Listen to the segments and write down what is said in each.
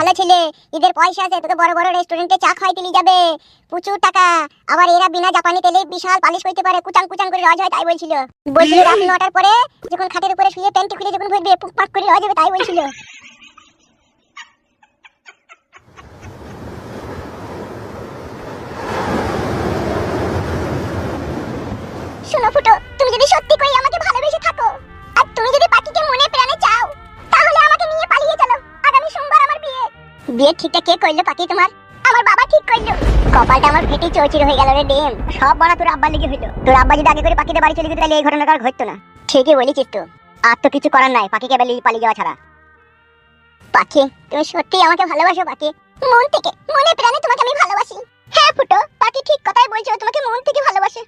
বলেছিলে ঈদের পয়সা আছে তোকে বড় বড় রেস্টুরেন্টে চা খাইতে নিয়ে যাবে, প্রচুর টাকা। আবার এরা বিনা জাপানি তেলে বিশাল পালিশ করতে পারে, কুচাং কুচাং করে রজ হয়, তাই বলছিল। রাত 9টার পরে যখন খাটের উপরে শুয়ে প্যান্ট খুলে যখন ভরবে পুকপাক করে রজ হবে, তাই বলছিল। শোনো ফুটো, তুমি যদি সত্যি করে আমাকে ভালোবেসে থাকো আর তুমি যদি পাখিকে মনে প্রাণে চাও, তাহলে আমাকে নিয়ে পালিয়ে চলো। আগামী সোমবার আমার বিয়ে। বিয়ে ঠিকটা কে করলো পাখি তোমার? আমার বাবা ঠিক করলো। কপালটা আমার ফেটে চৌচির হয়ে গেল রে ডেম। সব বানা তোর আব্বার লেগে হইলো। তোর আব্বা যদি আগে করে পাখিতে বাড়ি চলে যেত তাহলে এই ঘটনাটা আর ঘটতো না। ঠিকই বলেছিস তো, আর তো কিছু করার নাই পাখিকে পালিয়ে যাওয়া ছাড়া। পাখি তুমি সত্যি আমাকে ভালোবাসো পাখি? মন থেকে মনে প্রাণে তোমাকে আমি ভালোবাসি। হ্যাঁ ফুটো, পাখি ঠিক কথাই বলছো, তোমাকে মন থেকে ভালোবাসে।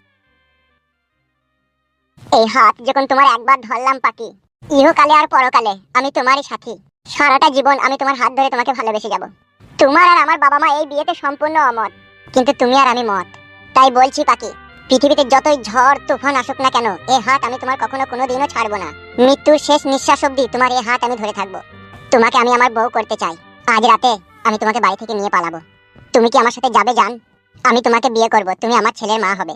এই হাত যখন তোমার একবার ধরলাম পাখি, ইহকালে আর পরকালে আমি তোমারই সাথী। সারাটা জীবন আমি তোমার হাত ধরে তোমাকে ভালোবেসে যাব। তোমার আর আমার বাবা মা এই বিয়েতে সম্পূর্ণ অমত, কিন্তু তুমি আর আমি মত। তাই বলছি পাখি, পৃথিবীতে যতই ঝড় তুফান আসুক না কেন, এই হাত আমি তোমার কখনো কোনোদিনও ছাড়বো না। মৃত্যুর শেষ নিঃশ্বাস অবধি তোমার এই হাত আমি ধরে থাকবো। তোমাকে আমি আমার বউ করতে চাই। আজ রাতে আমি তোমাকে বাড়ি থেকে নিয়ে পালাবো। তুমি কি আমার সাথে যাবে জান? আমি তোমাকে বিয়ে করব, তুমি আমার ছেলের মা হবে।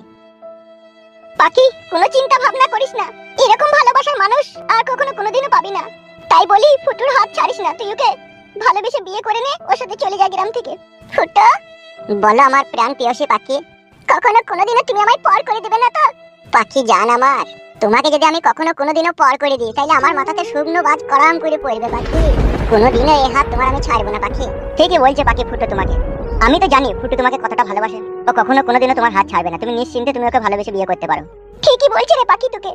পাখি কোনো চিন্তা ভাবনা করিস না, এরকম ভালোবাসার মানুষ আর কখনো কোনোদিনও পাবি না। তাই বলি ফুটুর হাত ছাড়িস না, তুই ওকে ভালোবেসে বিয়ে করে নে, ওর সাথে চলে যা গ্রাম থেকে। ফুটো বলো আমার প্রাণ প্রিয়সী পাখি, কখনো কোনোদিনও তুমি আমায় পর করে দেবে না তো? পাখি জান আমার, তোমাকে যদি আমি কখনো কোনোদিনও পর করে দিই তাহলে আমার মাথাতে শুকনো বাজ করাম করে পড়বে পাখি। কোনোদিনও এই হাত তোমার আমি ছাড়বো না পাখি। ঠিকই বলছে পাখি ফুটো তোমাকে। আমি তো জানি ফুটু তোমাকে কতটা ভালোবাসে, ও কখনো কোনোদিনও তোমার হাত ছাড়বে না। তুমি নিশ্চিন্তে তুমি ওকে ভালোবেসে বিয়ে করতে পারো। ঠিকই বলছে রে পাখি, তোকে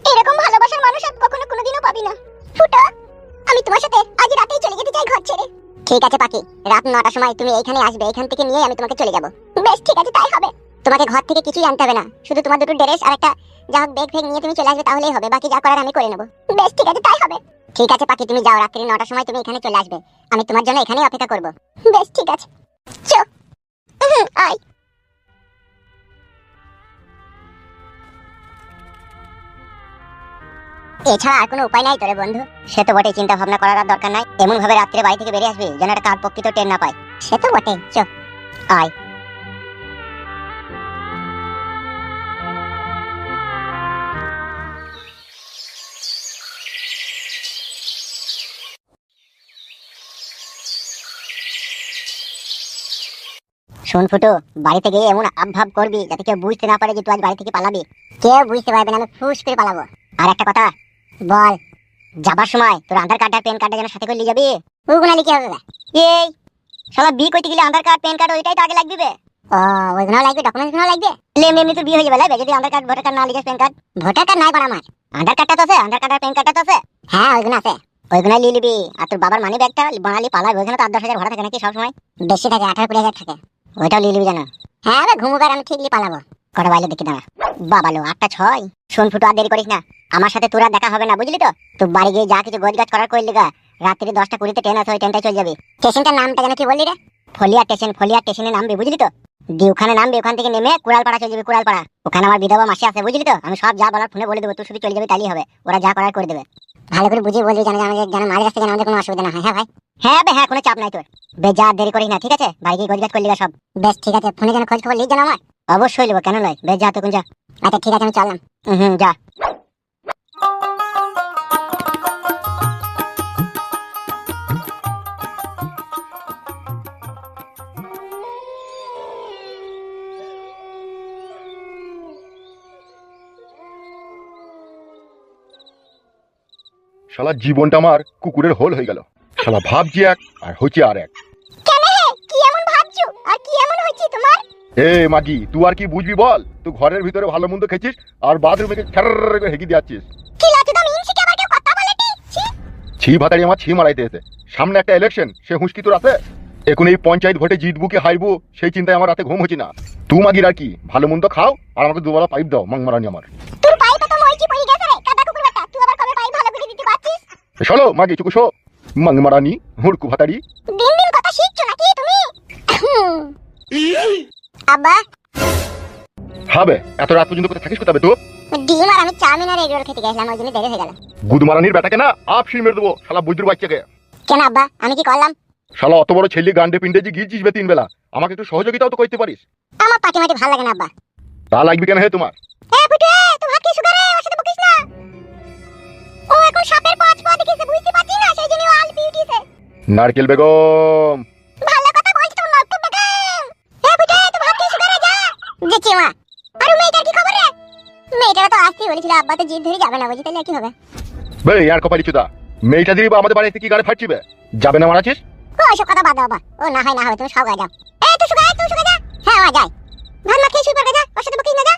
এরকম ভালোবাসার মানুষ আর কখনো কোনোদিনও পাবি না। ফুটো আমি তোমার সাথে আজ রাতেই চলে যেতে চাই ঘর ছেড়ে। ঠিক আছে পাখি, রাত 9টার সময় তুমি এইখানে আসবে, এখান থেকে নিয়ে আমি তোমাকে চলে যাব। বেশ ঠিক আছে, তাই হবে। তোমাকে ঘর থেকে কিছুই আনতে হবে না, শুধু তোমার দুটো ড্রেস আর একটা যা হোক ব্যাগ নিয়ে তুমি চলে আসবে, তাহলেই হবে। বাকি যা করার আমি করে নেব। বেশ ঠিক আছে, তাই হবে। ঠিক আছে পাখি, তুমি যাও, রাত্রি 9টার সময় তুমি এখানে চলে আসবে। আমি তোমার জন্য এখানেই অপেক্ষা করব। বেশ ঠিক আছে, চো আয়। এছাড়া আর কোনো উপায় নাই তোরে বন্ধু? সে তো বটে, চিন্তা ভাবনা করার আর দরকার নাই। এমন ভাবে রাত্রে বাড়ি থেকে বেরিয়ে আসবি যেন একটা কাক পক্ষী তো টের না পায়। সে তো বটে, চো আয়। শোন ফুটো, বাড়িতে গিয়ে এমন আবভাব করবি যাতে কেউ বুঝতে না পারে যে তুই আজ বাড়ি থেকে পালাবি। কেউ বুঝতে পারবে না, আমি ফুস করে পালাবো। আর একটা কথা বল, যাবার সময় তোর আধার কার্ড আর প্যান কার্ডটা যেন সাথে করে নিয়ে যাবি। ওগুলো কি হবে? এই শালা বিয়ে করতে গেলে আধার কার্ড প্যান কার্ড ওইটাই তো আগে লাগবে। ও ওইগুলো লাগবে, ডকুমেন্টস গুলো লাগবে। এমনি এমনি তোর বিয়ে হয়ে যাবে লাগবে যদি আধার কার্ড ভোটার কার্ড না লিখিস, প্যান কার্ড। ভোটার কার্ড নাই পার আমার, আধার কার্ডটা তো আছে, আধার কার্ড আর প্যান কার্ডটা তো আছে। হ্যাঁ ওইগুলো আছে, ওইগুলো নিয়ে নিবি। আর তোর বাবার মানি ব্যাগটা বানালি পালার, ওইখানে তো 10,000 ভাড়া থাকে নাকি সবসময়? বেশি থাকে, 18-20,000 থাকে। ওইটাও নিয়ে নিবি জানো। হ্যাঁ ঘুমুবার আমি ঠিকই পালাবো। কটা বাইলে দেখি দাঁড়া। বাবালো 8টা 6। শোন ফুটো, আর দেরি করিস না, আমার সাথে তোরা দেখা হবে না, বুঝলি তো? তুই বাড়ি গিয়ে যা কিছু গোছগাছ করার করলি গা, রাত্রি 10টা 20 ট্রেন আছে, ওই ট্রেনটাই চলে যাবি। স্টেশনটার নামটা যেন কি বললি রে? ফলিয়া স্টেশন। ফলিয়া স্টেশনে নামবি, বুঝলি তো? দিয়ে ওখানে নামবি, ওখান থেকে নেমে কুড়ালপাড়া চলে যাবি। কুড়ালপাড়া ওখানে আমার বিধবা মাসি আছে, বুঝলি তো? আমি সব যা বলার ফোনে বলে দেবো, তুই শুধু চলে যাবি, তাইলেই হবে। ওরা যা করার করে দেবে। ভালো করে বুঝিয়ে বলবি যেন মাঝ রাস্তায় যেন আমাদের কোনো অসুবিধা না হয়। হ্যাঁ ভাই? হ্যাঁ বে হ্যাঁ, কোনো চাপ নাই তোর। বেশ যা, দেরি করিস না, ঠিক আছে? বাড়ি গিয়ে গোছগাছ করলি সব। বেশ ঠিক আছে, ফোনে যেন খোঁজ খবর লিখ যেন আমার। অবশ্যই নেবো, কেন নয়। বেশ যা, তখন যা। আচ্ছা ঠিক আছে, আমি চললাম। যা। শালা জীবনটা আমার কুকুরের হোল হয়ে গেল। শালা ভাবছি এক আর হচ্ছে আর এক। কেন হে, কি এমন ভাবছো আর কি এমন হচ্ছে তোমার? এ মাগি, তুই আর কি বুঝবি বল? তুই ঘরের ভিতরে ভালো মন্দ খেছিস আর বাথরুমে ঠের করে হেঁকে দিচ্ছিস। কি লাগে তো মিনসিকে আবার কেউ কথা বলেটি? ছি ভাতাড়ি আমার ছি মারাইতে এসে। সামনে একটা ইলেকশন, সে হুঁশকি তোর আছে? এখন এই পঞ্চায়েত ভোটে জিতবো কি হারবো সেই চিন্তায় আমার রাতে ঘুম হচ্ছে না। তুই মাগির আর কি, ভালো মন্দ খাও আর আমাকে দুবেলা পাইপ দাও, মাং মারানি আমার। তোর পাইপে তো মইচি পড়ে গেছে রে, কাদা কুকুর বেটা। তুই আবার কবে পাইপ ভালো করে দিতে পারছিস? চলো মাগি, চুকু শো, মাং মারানি হুড়কু ভাতাড়ি। দিন দিন কথা শিখছো নাকি তুমি? আব্বা হবে এত রাত পর্যন্ত কোথায় থাকিস কোথাবে তো? ডিম আর আমি চাউমিন আর এগ রোল খেতে গেছিলাম, ওই জন্য দেরি হয়ে গেল। গুদ মারানির বেটাকে না আপসি মেরে দেবো, শালা বুঝদুর বাচ্চাকে। কেন আব্বা, আমি কি করলাম? শালা অত বড় ছেলে গান্ডে পিন্ডে যে গিয়েছিস বে 3 বেলা, আমাকে একটু সহযোগিতাও তো করতে পারিস। আমার পাটি মাটি ভালো লাগে না আব্বা। তা লাগবে কেন হে তোমার? এ ফুটে, তুই ভাত কি সুগারে ওর সাথে বকিস না। ও এখন সাপের পাঁচ পা দেখিছে, বুঝতে পারছিস না, সেই জন্য ও আল বিউটিছে। নারকেল বেগম, ভালো কথা বলছিস তো নাটক বেগম। এ ফুটে, তুই ভাত কি সুগারে যা। দেখছি মা। আর মেয়েটার কি খবর রে? মেয়েটার তো আসতেই বলেছিল, আব্বা তো জিদ ধরে যাবে না, বুঝি তাহলে কি হবে? বে আর কপালি চুদা, মেয়েটা দিবি বা আমাদের বাড়িতে কি গাড়ি ফাটছিবে? যাবে না মারাছিস? ও ওসব কথা বাদ দাও বাবা। ও না হয় না হবে, তুমি সব গায়ে যাও। এ তুই সুগা যা। হ্যাঁ ও যাই। ভাত মা খেয়ে শুই পড়বে, যা, ওর সাথে বকিস না, যা।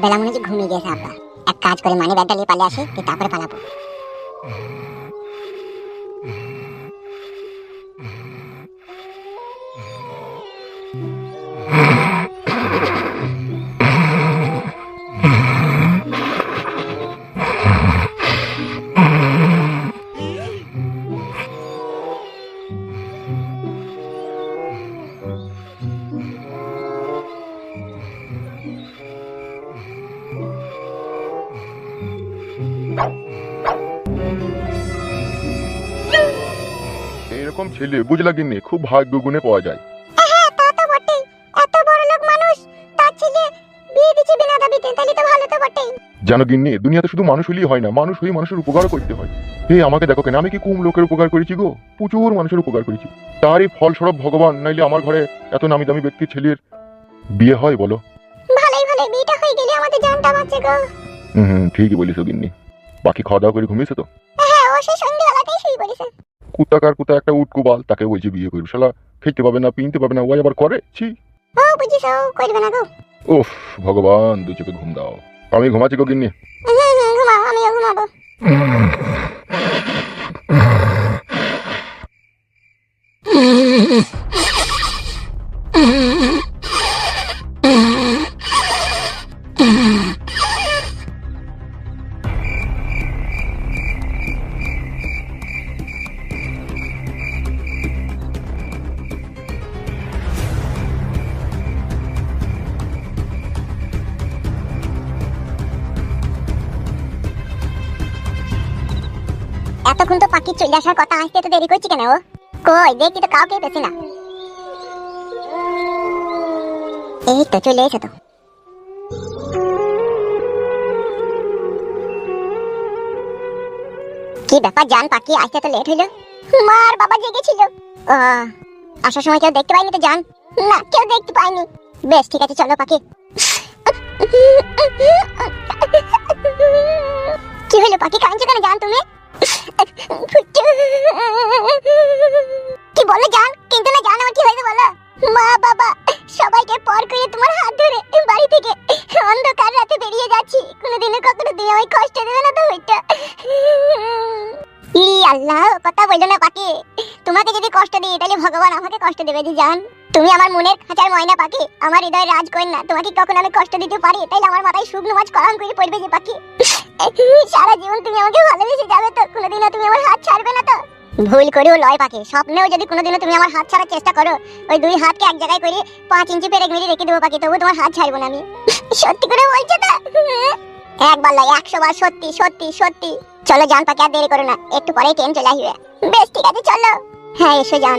বেলা মনে হচ্ছে ঘুমিয়ে গেছে আব্বা। এক কাজ করে মানি ব্যাগটা নিয়ে পালিয়ে আসি, তারপরে পালাবো। এরকম ছেলে বুঝলা গিন্নি খুব ভাগ্য গুণে পাওয়া যায়। হ্যাঁ তা তো বটেই। এত বড় লোক মানুষ, তার ছেলে বিয়ে দিচ্ছে বিনা দাবিতে, তাহলে তো ভালো তো বটেই। জানো গিন্নি, দুনিয়াতে শুধু মানুষ হলেই হয় না, মানুষ হয়ে মানুষের উপকারও করতে হয়। হে আমাকে দেখো কেন, আমি কি কম লোকের উপকার করেছি গো? প্রচুর মানুষের উপকার করেছি, তারই ফলস্বরূপ ভগবান, নাইলে আমার ঘরে এত নামি দামি ব্যক্তির ছেলের বিয়ে হয় বলো? ভালোই বিয়েটা হয়ে গেলে আমাদের জানটা বাঁচে গো। ঠিকই বলিস গিন্নি। বাকি খাওয়া দাওয়া করে ঘুমিয়েছে তো? হ্যাঁ ও সেই সন্ধ্যেবেলাতেই শুয়ে পড়েছে। কুত্তাকার কুত্তা একটা উটকুবাল, তাকে বলছি বিয়ে করবি, শালা খেতে পাবে না পিনতে পাবে না, ওই আবার করে ছি। ও বুঝিস, ও করবে না গো। উফ ভগবান, দু চোখে ঘুম দাও। আমি ঘুমাচ্ছি গো গিন্নি। ঘুমাও, আমিও ঘুমাবো। এতক্ষণ তো পাখি চলে আসার কথা, আসতে তো দেরি করছি কেন ও? কই দেখি তো কাউকে পেছি না। এই তো চলে এসে তো। কি ব্যাপার জান পাখি, আসতে তো লেট হইলো? মার বাবা জেগেছিল। আসার সময় কেউ দেখতে পাইনি তো জান? না কেউ দেখতে পাইনি। বেশ ঠিক আছে, চলো পাখি। কি হলো পাখি, কাঁদছো কেন জান তুমি? কি বলে জান? কিন্তু না জান, আমার কি হয়েছে বলো? মা বাবা সবাইকে পর করে তোমার হাত ধরে বাড়ি থেকে অন্ধকার রাতে বেরিয়ে যাচ্ছি। কোনোদিনও কখনো দিয়ে আমায় কষ্ট দেবে না তো ওইটা? ই আল্লাহ, কথা বললো না পাখি। তোমাকে যদি কষ্ট দিই তাহলে ভগবান আমাকে কষ্ট দেবে যে জান। তুমি আমার মনের খাঁচার ময়না পাখি, আমার হৃদয়ের রাজকন্যা। তোমাকে কখন আমি কষ্ট দিতে পারি তাইলে আমার মাথায় শুকনো মাছ কলম করে পড়বে যে পাখি। সারা জীবন তুমি আমাকে ভালোবেসে যাবে তো? কোনোদিনও তুমি আমার হাত ছাড়বে না তো? ভুল করেও লয় পাখি, স্বপ্নেও যদি কোনোদিনও তুমি আমার হাত ছাড়ার চেষ্টা করো, ওই দুই হাতকে এক জায়গায় করে 5 ইঞ্চি পেরেক মেরে রেখে দেবো পাখি, তবু তোমার হাত ছাড়বো না আমি। সত্যি করে বলছো তো? একবার লয় 100 বার সত্যি সত্যি সত্যি। চলো জান পাখি, আর দেরি করো না, একটু পরেই ট্রেন চলে আসবে। বেশ ঠিক আছে চলো। হ্যাঁ এসো জান।